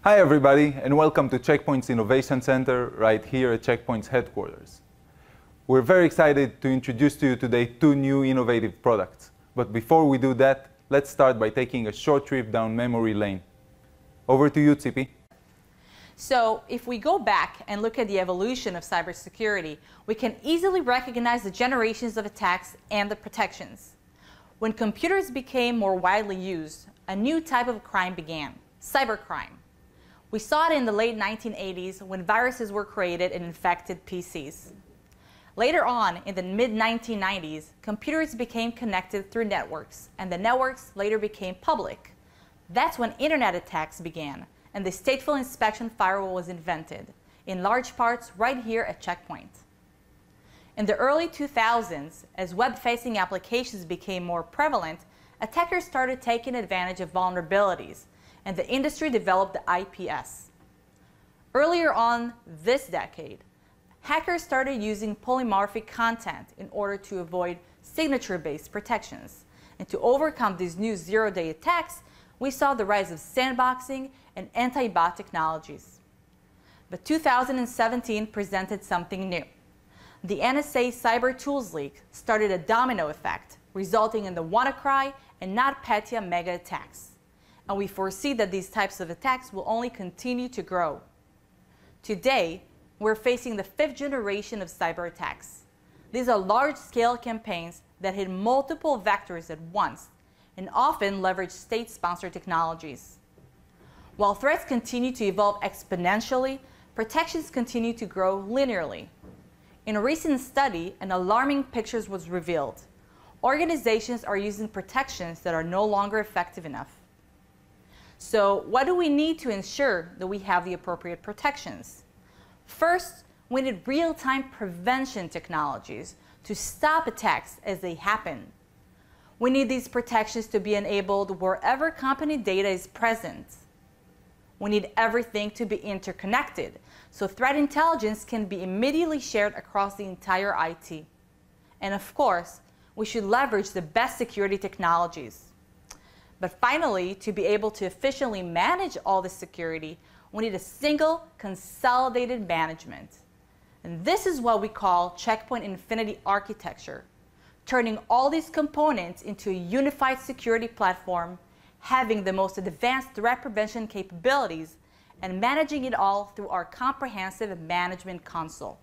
Hi everybody, and welcome to Check Point's Innovation Center right here at Check Point's headquarters. We're very excited to introduce to you today two new innovative products. But before we do that, let's start by taking a short trip down memory lane. Over to you, Tzipi. So if we go back and look at the evolution of cybersecurity, we can easily recognize the generations of attacks and the protections. When computers became more widely used, a new type of crime began, cybercrime. We saw it in the late 1980s when viruses were created and infected PCs. Later on, in the mid-1990s, computers became connected through networks, and the networks later became public. That's when internet attacks began, and the stateful inspection firewall was invented, in large parts right here at Check Point. In the early 2000s, as web-facing applications became more prevalent, attackers started taking advantage of vulnerabilities, and the industry developed the IPS. Earlier on this decade, hackers started using polymorphic content in order to avoid signature-based protections. And to overcome these new zero-day attacks, we saw the rise of sandboxing and AntiBot technologies. But 2017 presented something new. The NSA Cyber Tools leak started a domino effect, resulting in the WannaCry and NotPetya mega attacks. And we foresee that these types of attacks will only continue to grow. Today, we're facing the fifth generation of cyber attacks. These are large-scale campaigns that hit multiple vectors at once and often leverage state-sponsored technologies. While threats continue to evolve exponentially, protections continue to grow linearly. In a recent study, an alarming picture was revealed. Organizations are using protections that are no longer effective enough. So what do we need to ensure that we have the appropriate protections? First, we need real-time prevention technologies to stop attacks as they happen. We need these protections to be enabled wherever company data is present. We need everything to be interconnected, so threat intelligence can be immediately shared across the entire IT. And of course, we should leverage the best security technologies. But finally, to be able to efficiently manage all this security, we need a single, consolidated management. And this is what we call Check Point Infinity architecture, turning all these components into a unified security platform, having the most advanced threat prevention capabilities, and managing it all through our comprehensive management console.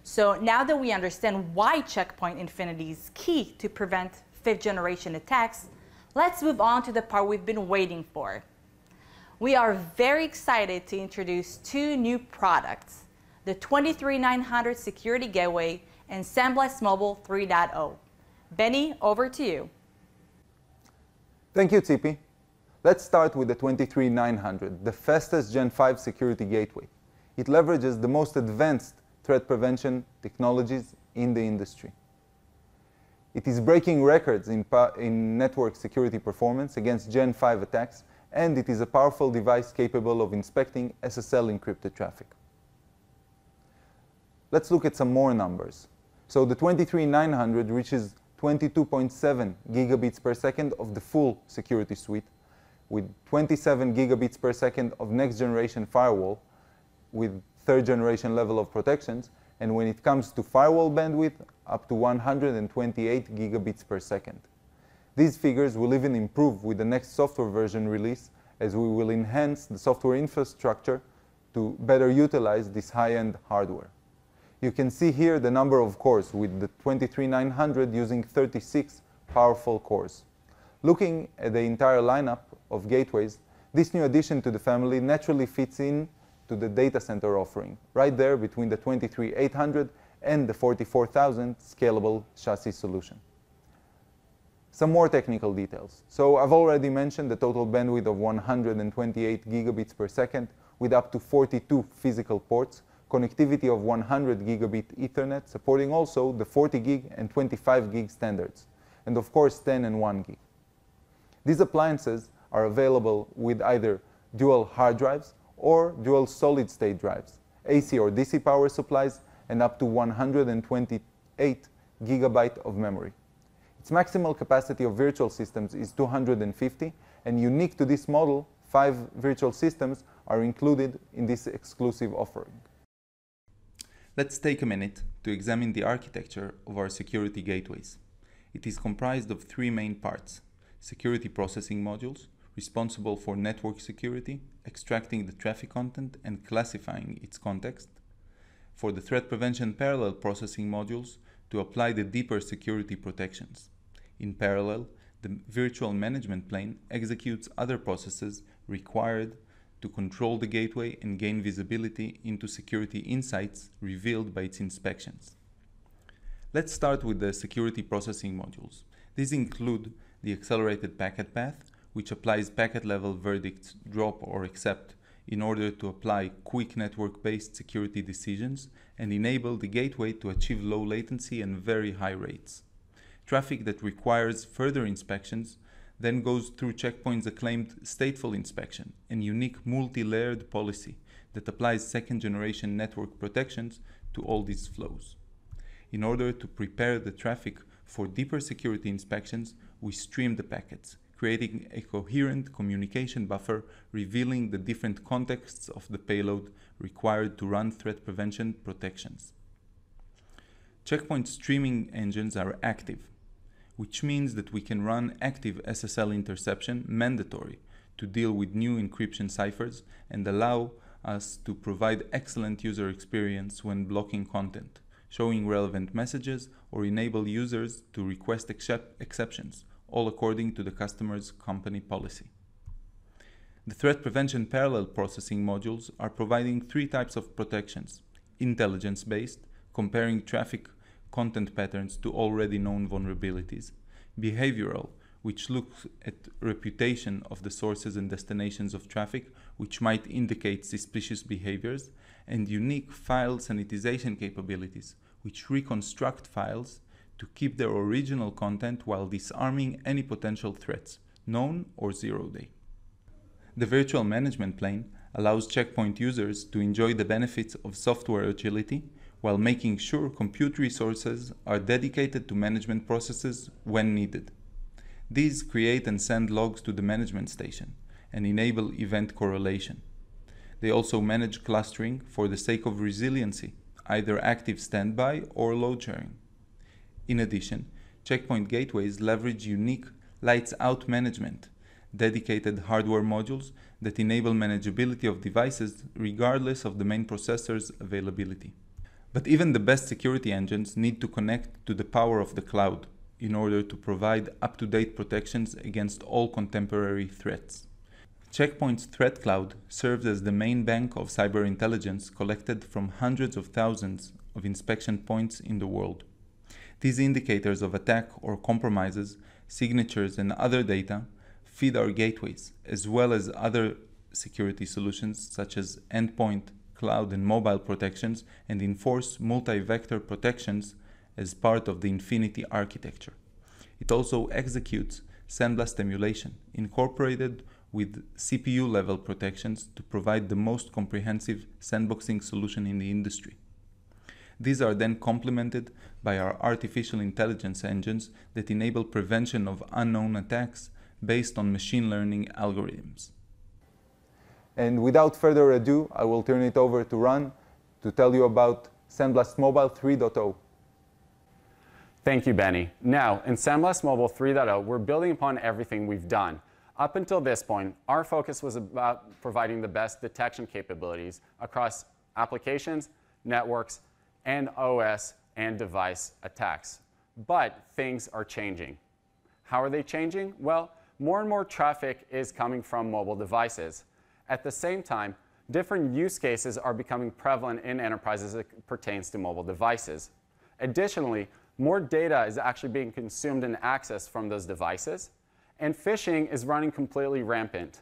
So now that we understand why Check Point Infinity is key to prevent fifth-generation attacks, let's move on to the part we've been waiting for. We are very excited to introduce two new products, the 23900 Security Gateway and SandBlast Mobile 3.0. Benny, over to you. Thank you, Tzipi. Let's start with the 23900, the fastest Gen 5 security gateway. It leverages the most advanced threat prevention technologies in the industry. It is breaking records in network security performance against Gen 5 attacks, and it is a powerful device capable of inspecting SSL encrypted traffic. Let's look at some more numbers. So the 23900 reaches 22.7 gigabits per second of the full security suite, with 27 gigabits per second of next generation firewall, with third generation level of protections, and when it comes to firewall bandwidth, up to 128 gigabits per second. These figures will even improve with the next software version release, as we will enhance the software infrastructure to better utilize this high-end hardware. You can see here the number of cores, with the 23900 using 36 powerful cores. Looking at the entire lineup of gateways, this new addition to the family naturally fits in to the data center offering, right there between the 23800 and the 44000 scalable chassis solution. Some more technical details. So I've already mentioned the total bandwidth of 128 gigabits per second with up to 42 physical ports, connectivity of 100 gigabit Ethernet, supporting also the 40 gig and 25 gig standards, and of course 10 and 1 gig. These appliances are available with either dual hard drives or dual solid-state drives, AC or DC power supplies, and up to 128 gigabyte of memory. Its maximal capacity of virtual systems is 250, and unique to this model, 5 virtual systems are included in this exclusive offering. Let's take a minute to examine the architecture of our security gateways. It is comprised of 3 main parts: security processing modules, responsible for network security, extracting the traffic content and classifying its context; for the threat prevention parallel processing modules, to apply the deeper security protections. In parallel, the virtual management plane executes other processes required to control the gateway and gain visibility into security insights revealed by its inspections. Let's start with the security processing modules. These include the accelerated packet path, which applies packet-level verdicts, drop or accept, in order to apply quick network-based security decisions and enable the gateway to achieve low latency and very high rates. Traffic that requires further inspections then goes through Checkpoint's acclaimed stateful inspection and unique multi-layered policy that applies second-generation network protections to all these flows. In order to prepare the traffic for deeper security inspections, we stream the packets, creating a coherent communication buffer revealing the different contexts of the payload required to run threat prevention protections. Checkpoint streaming engines are active, which means that we can run active SSL interception mandatory to deal with new encryption ciphers and allow us to provide excellent user experience when blocking content, showing relevant messages, or enable users to request exceptions, all according to the customer's company policy. The threat prevention parallel processing modules are providing 3 types of protections: intelligence-based, comparing traffic content patterns to already known vulnerabilities; behavioral, which looks at reputation of the sources and destinations of traffic, which might indicate suspicious behaviors; and unique file sanitization capabilities, which reconstruct files to keep their original content while disarming any potential threats, known or zero-day. The virtual management plane allows Checkpoint users to enjoy the benefits of software agility while making sure compute resources are dedicated to management processes when needed. These create and send logs to the management station and enable event correlation. They also manage clustering for the sake of resiliency, either active standby or load sharing. In addition, Checkpoint gateways leverage unique Lightsout management, dedicated hardware modules that enable manageability of devices regardless of the main processor's availability. But even the best security engines need to connect to the power of the cloud in order to provide up-to-date protections against all contemporary threats. Checkpoint's TrackCloud serves as the main bank of cyber intelligence collected from hundreds of thousands of inspection points in the world. These indicators of attack or compromises, signatures, and other data feed our gateways, as well as other security solutions such as endpoint, cloud, and mobile protections, and enforce multi-vector protections as part of the Infinity architecture. It also executes SandBlast emulation, incorporated with CPU-level protections to provide the most comprehensive sandboxing solution in the industry. These are then complemented by our artificial intelligence engines that enable prevention of unknown attacks based on machine learning algorithms. And without further ado, I will turn it over to Ran to tell you about SandBlast Mobile 3.0. Thank you, Benny. Now, in SandBlast Mobile 3.0, we're building upon everything we've done. Up until this point, our focus was about providing the best detection capabilities across applications, networks, and OS and device attacks. But things are changing. How are they changing? Well, more and more traffic is coming from mobile devices. At the same time, different use cases are becoming prevalent in enterprises as it pertains to mobile devices. Additionally, more data is actually being consumed and accessed from those devices, and phishing is running completely rampant.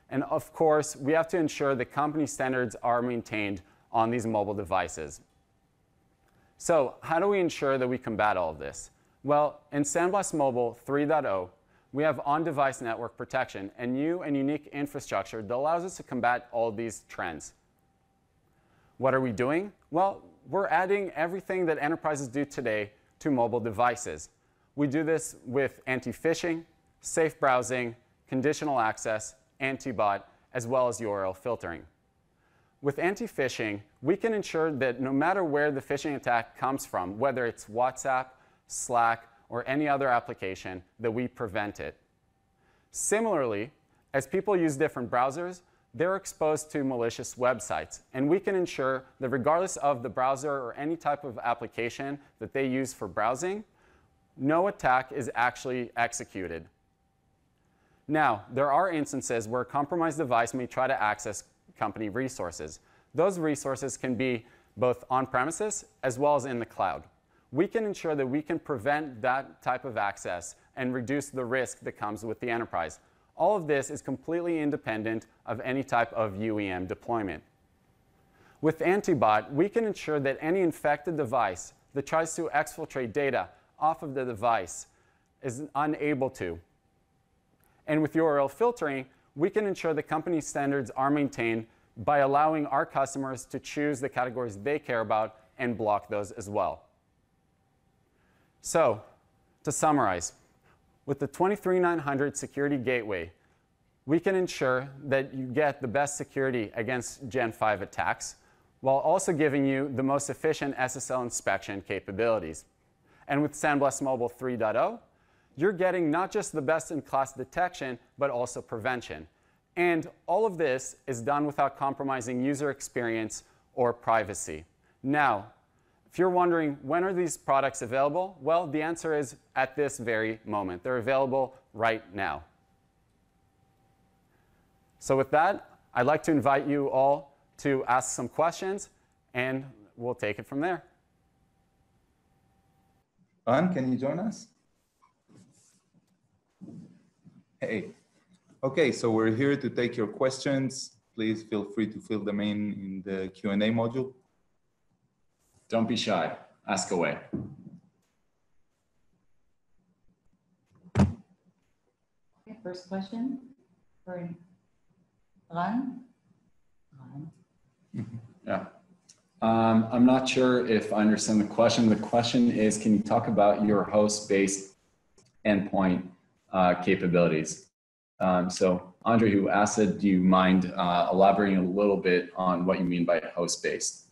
And of course, we have to ensure that company standards are maintained on these mobile devices. So how do we ensure that we combat all of this? Well, in SandBlast Mobile 3.0, we have on-device network protection and new and unique infrastructure that allows us to combat all these trends. What are we doing? Well, we're adding everything that enterprises do today to mobile devices. We do this with anti-phishing, safe browsing, conditional access, AntiBot, as well as URL filtering. With anti-phishing, we can ensure that no matter where the phishing attack comes from, whether it's WhatsApp, Slack, or any other application, that we prevent it. Similarly, as people use different browsers, they're exposed to malicious websites, and we can ensure that regardless of the browser or any type of application that they use for browsing, no attack is actually executed. Now, there are instances where a compromised device may try to access company resources. Those resources can be both on-premises as well as in the cloud. We can ensure that we can prevent that type of access and reduce the risk that comes with the enterprise. All of this is completely independent of any type of UEM deployment. With AntiBot, we can ensure that any infected device that tries to exfiltrate data off of the device is unable to. And with URL filtering, we can ensure that company standards are maintained by allowing our customers to choose the categories they care about and block those as well. So, to summarize, with the 23900 Security Gateway, we can ensure that you get the best security against Gen 5 attacks, while also giving you the most efficient SSL inspection capabilities. And with SandBlast Mobile 3.0, you're getting not just the best-in-class detection, but also prevention. And all of this is done without compromising user experience or privacy. Now, if you're wondering, when are these products available? Well, the answer is at this very moment. They're available right now. So with that, I'd like to invite you all to ask some questions, and we'll take it from there. Ran, can you join us? Hey. Okay, so we're here to take your questions. Please feel free to fill them in the Q&A module. Don't be shy. Ask away. Okay, first question for Ran. Yeah. I'm not sure if I understand the question. The question is, can you talk about your host-based endpoint capabilities? So Andre, who asked it, do you mind elaborating a little bit on what you mean by host-based?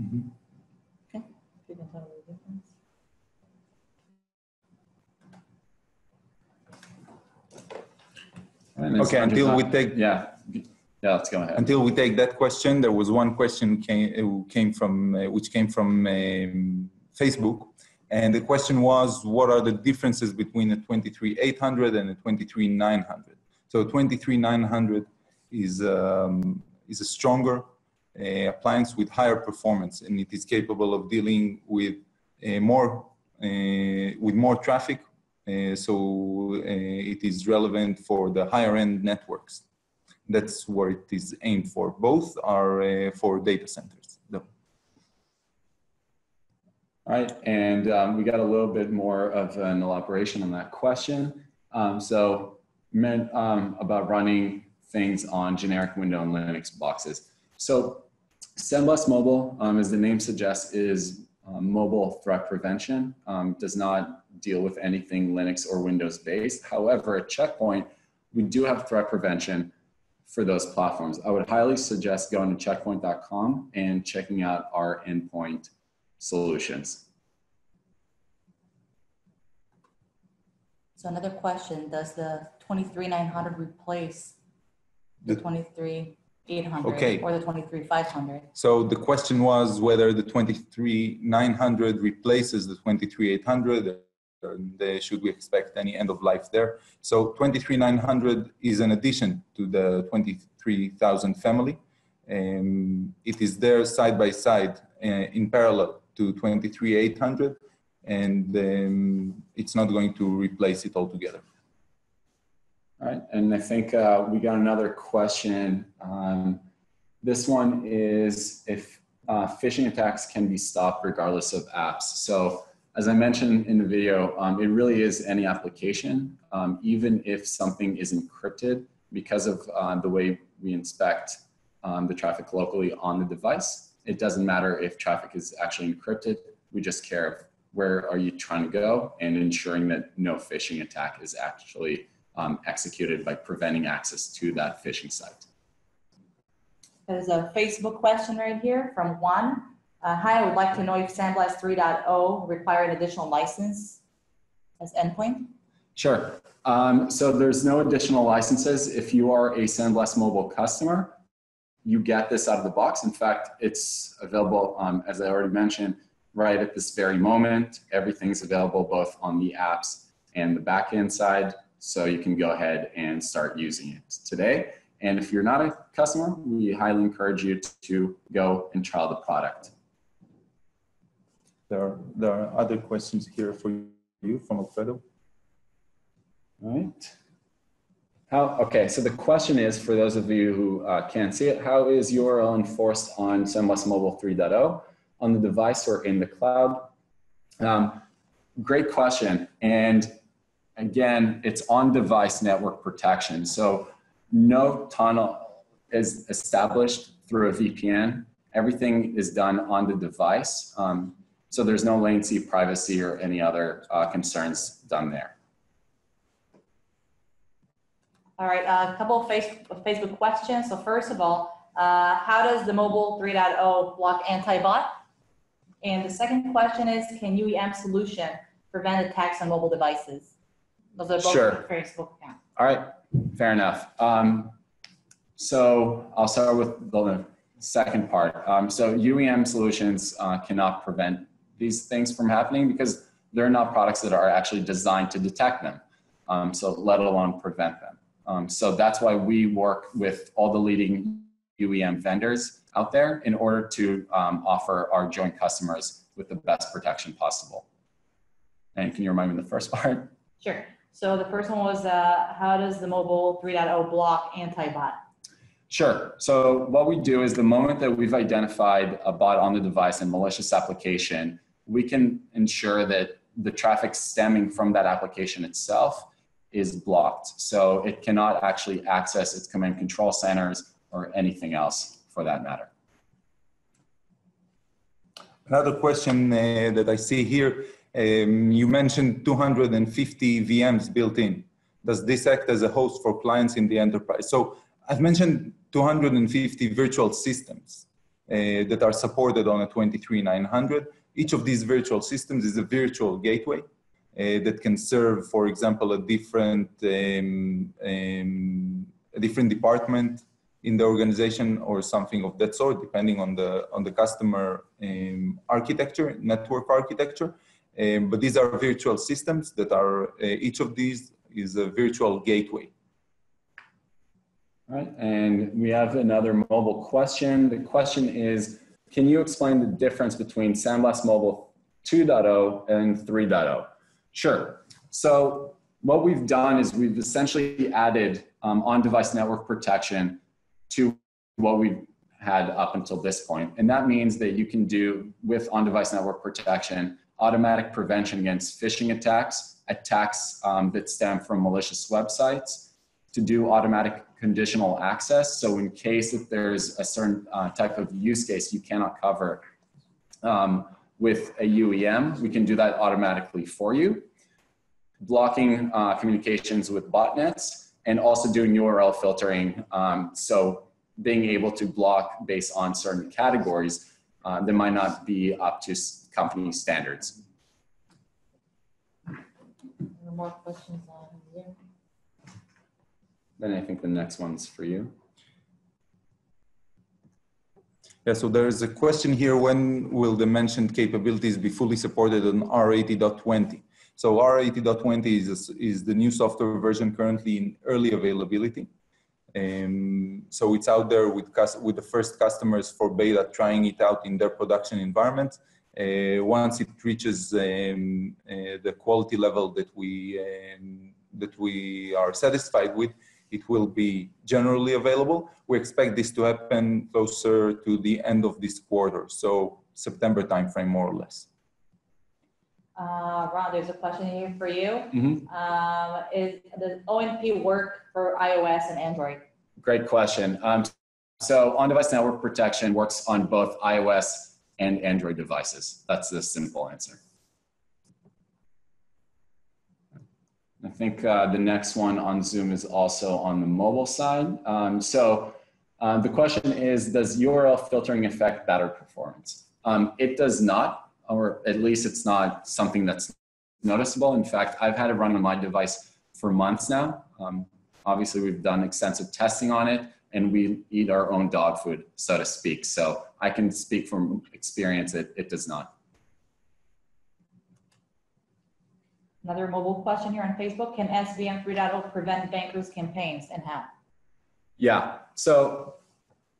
Mm-hmm. Okay, you can tell me the difference. Okay, until we take let's go ahead. Until we take that question, there was one question which came from Facebook, and the question was, what are the differences between a 23800 and a 23900? So 23900 is a stronger appliance with higher performance, and it is capable of dealing with more traffic. So it is relevant for the higher end networks. That's what it is aimed for. Both are for data centers. All right, and we got a little bit more of an elaboration on that question. So about running things on generic Windows and Linux boxes. So SandBlast Mobile, as the name suggests, is mobile threat prevention. Does not deal with anything Linux or Windows based. However, at Checkpoint, we do have threat prevention for those platforms. I would highly suggest going to checkpoint.com and checking out our endpoint solutions. So another question, does the 23900 replace the 23800 or the 23500? So the question was whether the 23900 replaces the 23800, and should we expect any end of life there? So 23900 is an addition to the 23000 family. It is there side by side in parallel to 23800, and it's not going to replace it altogether. All right, and I think we got another question. This one is if phishing attacks can be stopped regardless of apps. So as I mentioned in the video, it really is any application, even if something is encrypted because of the way we inspect the traffic locally on the device. It doesn't matter if traffic is actually encrypted. We just care of where are you trying to go and ensuring that no phishing attack is actually executed by preventing access to that phishing site. There's a Facebook question right here from Juan. Hi, I would like to know if SandBlast 3.0 require an additional license as endpoint? Sure. So there's no additional licenses. If you are a SandBlast Mobile customer, you get this out of the box. In fact, it's available, as I already mentioned, right at this very moment. Everything's available both on the apps and the backend side. So you can go ahead and start using it today. And if you're not a customer, we highly encourage you to go and trial the product. There are other questions here for you from Alfredo. All right. Okay, so the question is, for those of you who can't see it, how is URL enforced on SandBlast Mobile 3.0 on the device or in the cloud? Great question. And again, it's on-device network protection. So no tunnel is established through a VPN. Everything is done on the device. So there's no latency, privacy, or any other concerns done there. All right, a couple of Facebook questions. So first of all, how does the mobile 3.0 block AntiBot? And the second question is, can UEM solution prevent attacks on mobile devices? Those are both Sure. Facebook accounts. All right, fair enough. So I'll start with the second part. So UEM solutions cannot prevent these things from happening because they're not products that are actually designed to detect them, so let alone prevent them. So that's why we work with all the leading UEM vendors out there in order to offer our joint customers with the best protection possible. And can you remind me the first part? Sure. So the first one was, how does the mobile 3.0 block AntiBot? Sure. So what we do is the moment that we've identified a bot on the device and malicious application, we can ensure that the traffic stemming from that application itself is blocked. So it cannot actually access its command control centers or anything else for that matter. Another question that I see here, you mentioned 250 VMs built in. Does this act as a host for clients in the enterprise? So I've mentioned 250 virtual systems that are supported on a 23900. Each of these virtual systems is a virtual gateway that can serve, for example, a different department in the organization or something of that sort, depending on the customer architecture, network architecture. But these are virtual systems that are, each of these is a virtual gateway. All right, and we have another mobile question. The question is, can you explain the difference between SandBlast Mobile 2.0 and 3.0? Sure. So what we've done is we've essentially added on-device network protection to what we've had up until this point. And that means that you can do, with on-device network protection, automatic prevention against phishing attacks that stem from malicious websites, to do automatic conditional access. So in case if there's a certain type of use case you cannot cover with a UEM, we can do that automatically for you. Blocking communications with botnets, and also doing URL filtering. So being able to block based on certain categories that might not be up to company standards. More questions on here. Then I think the next one's for you. Yeah, so there's a question here, when will the mentioned capabilities be fully supported on R80.20? So R80.20 is the new software version currently in early availability. So it's out there with the first customers for beta trying it out in their production environment. Once it reaches the quality level that we are satisfied with, it will be generally available. We expect this to happen closer to the end of this quarter, so September timeframe, more or less. Ron, there's a question here for you. Mm-hmm. Does ONP work for iOS and Android? Great question. So on-device network protection works on both iOS and Android devices. That's the simple answer. I think the next one on Zoom is also on the mobile side. The question is, does URL filtering affect battery performance? It does not, or at least it's not something that's noticeable. In fact, I've had it run on my device for months now. Obviously, we've done extensive testing on it, and we eat our own dog food, so to speak. So I can speak from experience, it does not. Another mobile question here on Facebook. Can SVM 3.0 prevent bankers' campaigns, and how? Yeah, so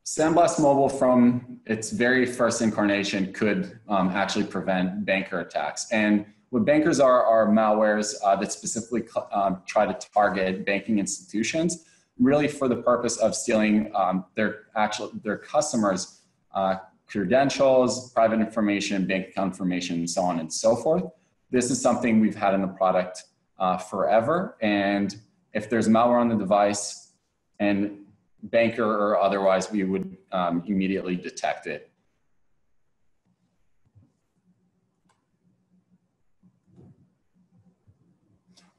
SandBlast Mobile from its very first incarnation could actually prevent banker attacks. And what bankers are malwares that specifically try to target banking institutions, really for the purpose of stealing their customers' credentials, private information, bank account information, and so on and so forth. This is something we've had in the product forever. And if there's malware on the device and banker or otherwise, we would immediately detect it.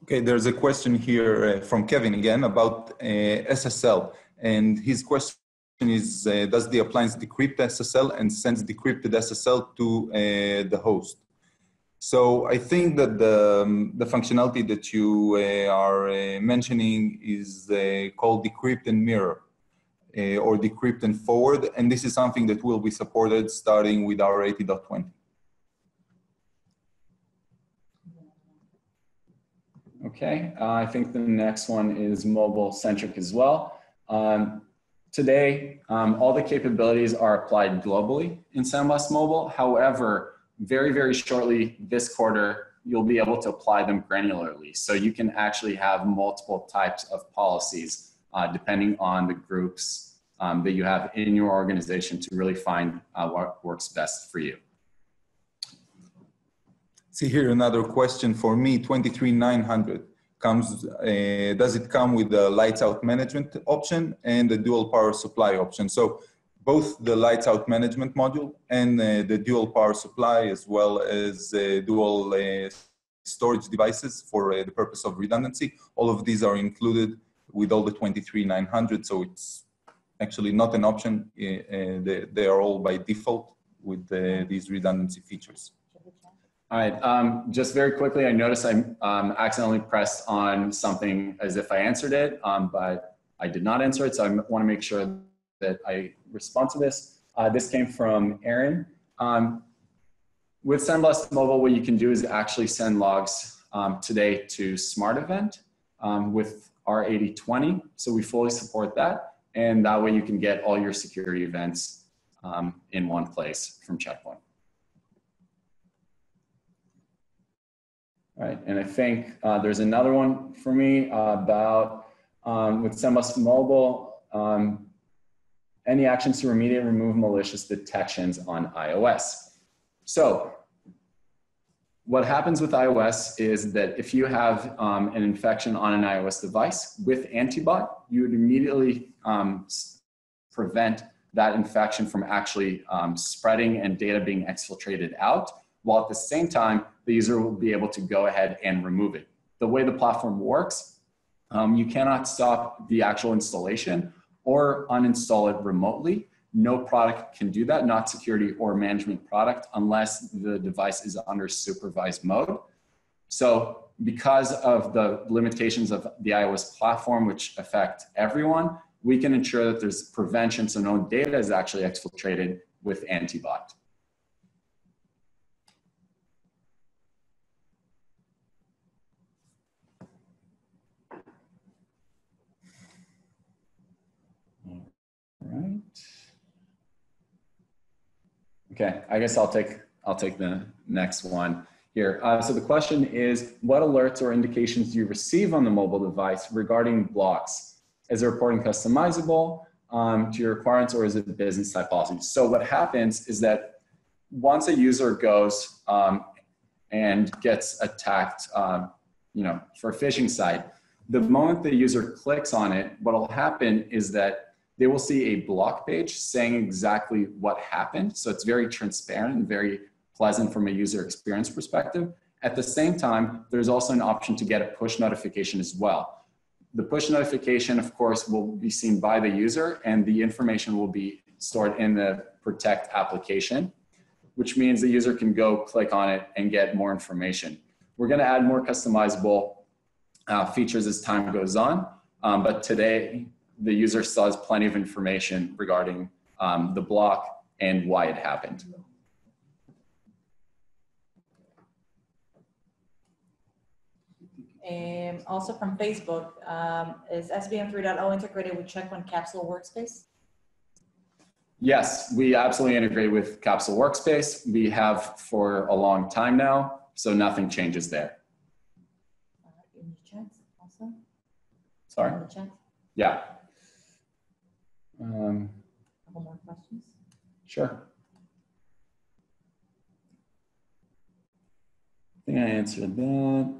Okay, there's a question here from Kevin again about SSL. And his question is, does the appliance decrypt SSL and sends decrypted SSL to the host? So I think that the functionality that you are mentioning is called decrypt and mirror, or decrypt and forward. And this is something that will be supported starting with our 80.20. Okay, I think the next one is mobile centric as well. Today, all the capabilities are applied globally in SandBlast Mobile. However, very, very shortly this quarter, you'll be able to apply them granularly. So you can actually have multiple types of policies depending on the groups that you have in your organization to really find what works best for you. See here another question for me. 23900 comes. Does it come with the Lightsout management option and the dual power supply option? So both the Lightsout management module and the dual power supply, as well as dual storage devices for the purpose of redundancy. All of these are included with all the 23900. So it's actually not an option. They are all by default with these redundancy features. All right, just very quickly, I noticed I accidentally pressed on something as if I answered it, but I did not answer it. So I want to make sure that I respond to this. This came from Aaron. With SandBlast Mobile, what you can do is actually send logs today to Smart Event with our 8020. So we fully support that. And that way you can get all your security events in one place from Checkpoint. All right, and I think there's another one for me about with SandBlast Mobile, any actions to remediate and remove malicious detections on iOS. So what happens with iOS is that if you have an infection on an iOS device with AntiBot, you would immediately prevent that infection from actually spreading and data being exfiltrated out, while at the same time, the user will be able to go ahead and remove it. The way the platform works, you cannot stop the actual installation or uninstall it remotely. No product can do that, not security or management product, unless the device is under supervised mode. So because of the limitations of the iOS platform, which affect everyone, we can ensure that there's prevention so no data is actually exfiltrated with AntiBot. Right. Okay, I guess I'll take the next one here. So the question is, what alerts or indications do you receive on the mobile device regarding blocks? Is the reporting customizable to your requirements, or is it business type policy? So what happens is that once a user goes and gets attacked, for a phishing site, the moment the user clicks on it, what will happen is that they will see a block page saying exactly what happened. So it's very transparent and very pleasant from a user experience perspective. At the same time, there's also an option to get a push notification as well. The push notification, of course, will be seen by the user, and the information will be stored in the Protect application, which means the user can go click on it and get more information. We're going to add more customizable features as time goes on, but today the user still has plenty of information regarding the block and why it happened. Also from Facebook, is SBM 3.0 integrated with Checkpoint Capsule Workspace? Yes, we absolutely integrate with Capsule Workspace. We have for a long time now, so nothing changes there. In the chat also? Sorry? In the chat? Yeah. Couple more questions? Sure. I think I answered that.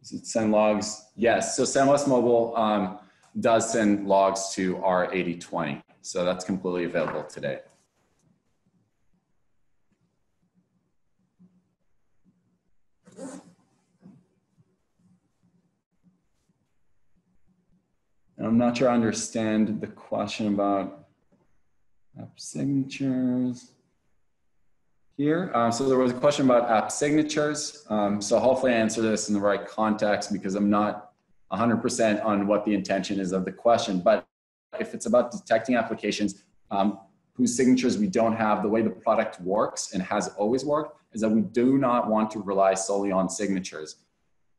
Does it send logs? Yes, so SandBlast Mobile does send logs to our 8020. So that's completely available today. And I'm not sure I understand the question about app signatures here. So there was a question about app signatures. So hopefully I answer this in the right context because I'm not 100% on what the intention is of the question. But if it's about detecting applications whose signatures we don't have, the way the product works and has always worked is that we do not want to rely solely on signatures.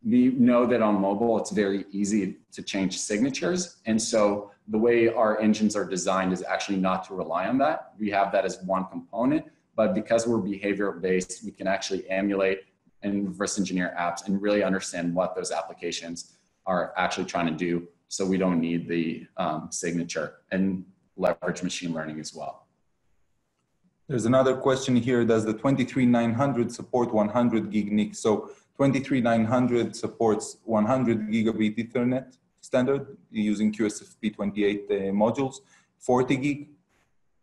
We know that on mobile, it's very easy to change signatures. And so the way our engines are designed is actually not to rely on that. We have that as one component, but because we're behavioral based, we can actually emulate and reverse engineer apps and really understand what those applications are actually trying to do. So we don't need the signature and leverage machine learning as well. There's another question here. Does the 23900 support 100 gig NIC? So 23900 supports 100 gigabit Ethernet standard using QSFP28 modules, 40 gig,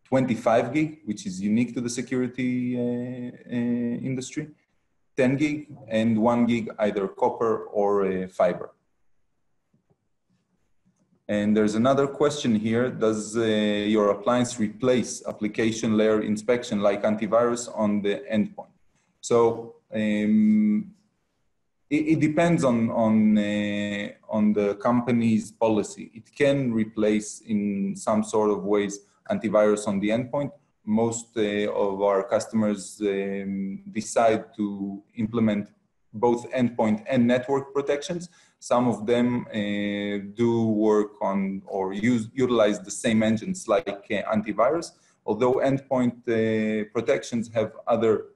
25 gig, which is unique to the security industry, 10 gig, and 1 gig either copper or fiber. And there's another question here. Does your appliance replace application layer inspection like antivirus on the endpoint? So it depends on the company's policy. It can replace in some sort of ways antivirus on the endpoint. Most of our customers decide to implement both endpoint and network protections. Some of them do work on or utilize the same engines like antivirus, although endpoint protections have other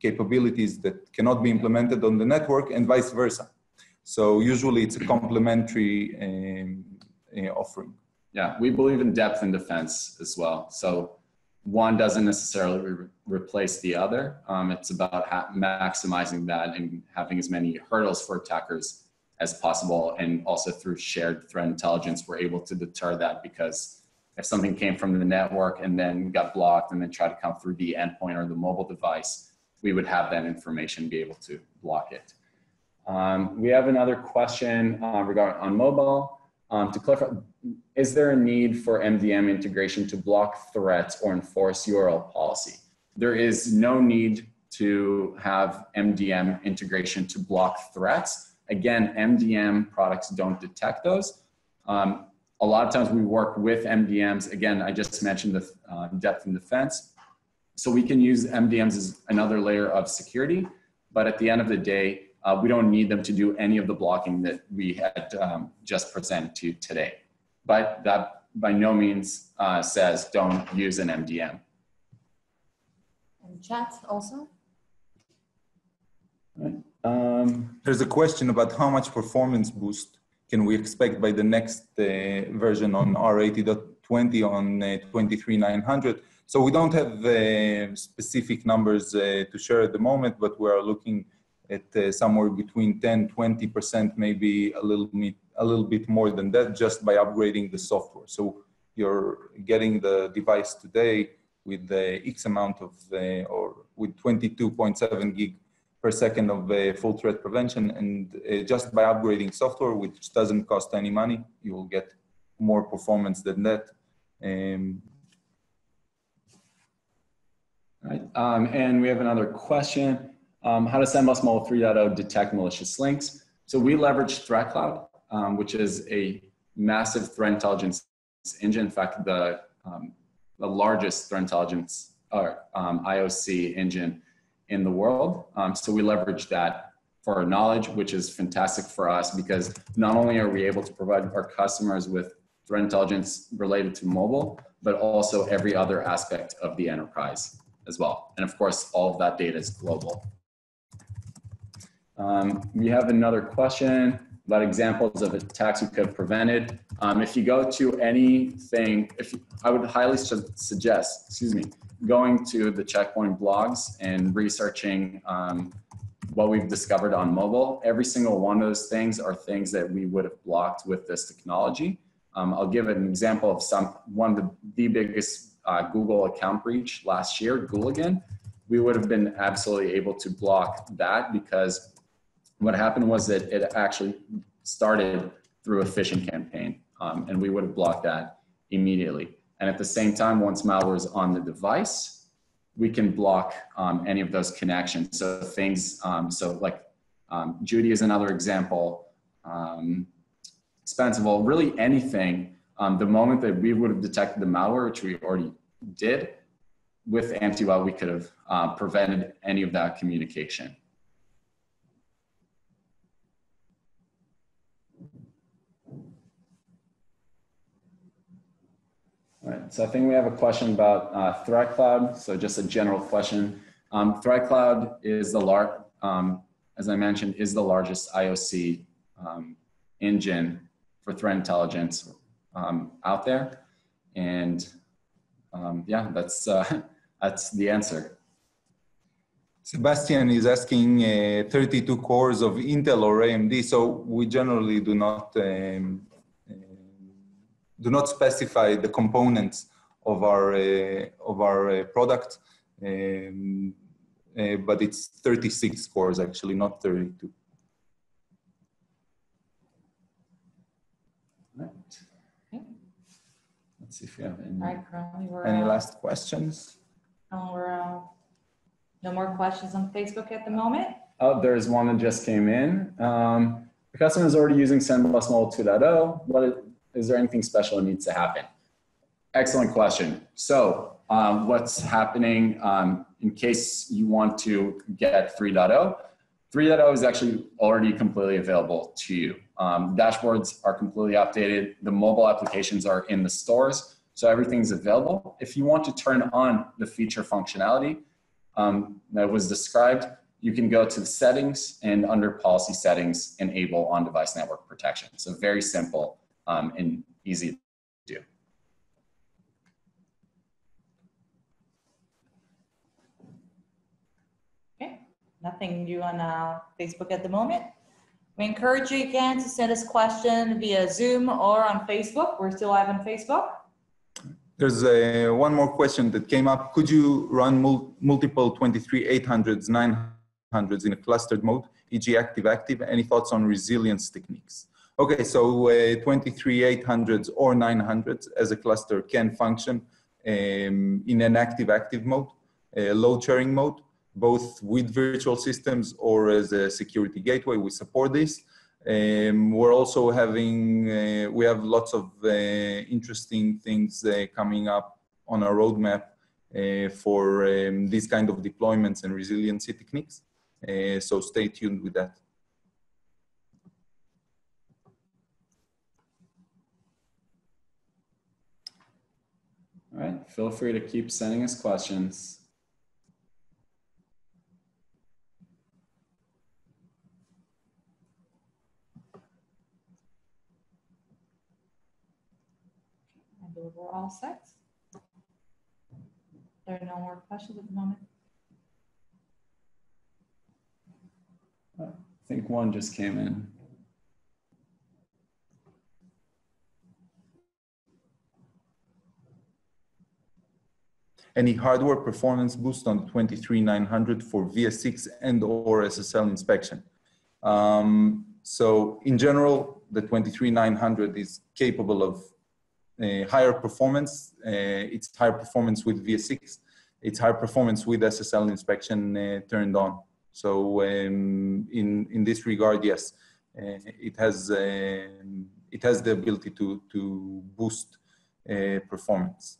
capabilities that cannot be implemented on the network and vice versa. So usually it's a complementary offering. Yeah, we believe in depth and defense as well. So one doesn't necessarily replace the other. It's about maximizing that and having as many hurdles for attackers as possible. And also through shared threat intelligence, we're able to deter that, because if something came from the network and then got blocked and then tried to come through the endpoint or the mobile device, we would have that information, be able to block it. We have another question regarding on mobile. To clarify, is there a need for MDM integration to block threats or enforce URL policy? There is no need to have MDM integration to block threats. Again, MDM products don't detect those. A lot of times we work with MDMs. Again, I just mentioned the depth and defense. So we can use MDMs as another layer of security, but at the end of the day, we don't need them to do any of the blocking that we had just presented to you today. But that by no means says don't use an MDM. And chat also? Right. There's a question about how much performance boost can we expect by the next version on R80.20 on 23900. So we don't have specific numbers to share at the moment, but we are looking at somewhere between 10-20%, maybe a little a little bit more than that just by upgrading the software. So you're getting the device today with the X amount of, or with 22.7 gig per second of full threat prevention. And just by upgrading software, which doesn't cost any money, you will get more performance than that. Right. And we have another question. How does SandBlast Mobile 3.0 detect malicious links? So we leverage TrackCloud, which is a massive threat intelligence engine. In fact, the largest threat intelligence or IOC engine in the world. So we leverage that for our knowledge, which is fantastic for us because not only are we able to provide our customers with threat intelligence related to mobile, but also every other aspect of the enterprise as well. And of course, all of that data is global. We have another question about examples of attacks we could have prevented. If you go to anything, I would highly suggest, going to the Checkpoint blogs and researching what we've discovered on mobile. Every single one of those things are things that we would have blocked with this technology. I'll give an example of one of the biggest Google account breach last year, Gooligan. We would have been absolutely able to block that because what happened was that it actually started through a phishing campaign, and we would have blocked that immediately. And at the same time, once malware is on the device, we can block any of those connections. So things, Judy is another example, Expansible, really anything. The moment that we would have detected the malware, which we already did, with AntiBot, we could have prevented any of that communication. All right, so I think we have a question about ThreatCloud. So just a general question. ThreatCloud is as I mentioned, is the largest IOC engine for threat intelligence out there. And yeah, that's the answer. Sebastian is asking 32 cores of Intel or AMD. So we generally do not specify the components of our product, but it's 36 cores actually, not 32. Right. Okay. Let's see if we have any, any last questions. No more questions on Facebook at the moment. Oh, there's one that just came in. The customer is already using SandBlast Mobile 2.0. Is there anything special that needs to happen? Excellent question. So what's happening in case you want to get 3.0? 3.0 is actually already completely available to you. Dashboards are completely updated. The mobile applications are in the stores, so everything's available. If you want to turn on the feature functionality that was described, you can go to the settings and under policy settings, enable on-device network protection. So very simple and easy to do. Okay, nothing new on Facebook at the moment. We encourage you again to send us questions via Zoom or on Facebook. We're still live on Facebook. There's one more question that came up. Could you run multiple 23.800s, 900s in a clustered mode, e.g. active-active? Any thoughts on resilience techniques? Okay, so 23.800s or 900s as a cluster can function in an active-active mode, load sharing mode, both with virtual systems or as a security gateway. We support this. We're also having, we have lots of interesting things coming up on our roadmap for these kind of deployments and resiliency techniques. So stay tuned with that. All right, feel free to keep sending us questions. I believe we're all set. There are no more questions at the moment. I think one just came in. any hardware performance boost on the 23900 for VS6 and or SSL inspection. So in general, the 23900 is capable of higher performance. It's higher performance with VS6. It's higher performance with SSL inspection turned on. So in this regard, yes, it has the ability to boost performance.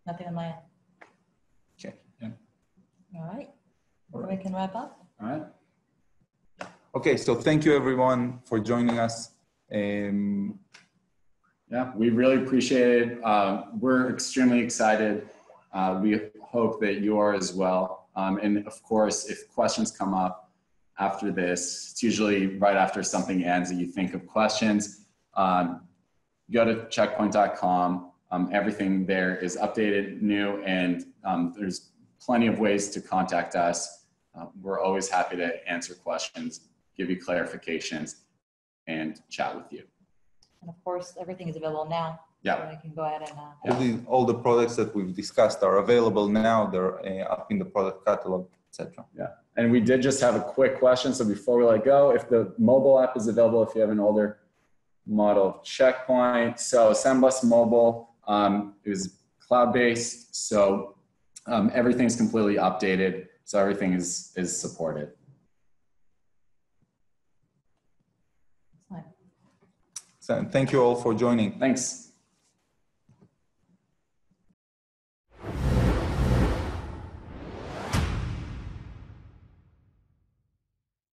Nothing on my end. Okay. Yeah. All right. We can wrap up. All right. Okay, so thank you everyone for joining us. Yeah, we really appreciate it. We're extremely excited. We hope that you are as well. And of course, if questions come up after this, it's usually right after something ends that you think of questions. Go to checkpoint.com. Everything there is updated, new, and there's plenty of ways to contact us. We're always happy to answer questions, give you clarifications, and chat with you. And of course, everything is available now. Yeah. So I can go ahead and. All the products that we've discussed are available now. They're up in the product catalog, etc. Yeah. And we did just have a quick question. So before we let go, if the mobile app is available, if you have an older model of Checkpoint. So SandBlast Mobile is cloud-based. So everything's completely updated. So everything is supported. So thank you all for joining. Thanks.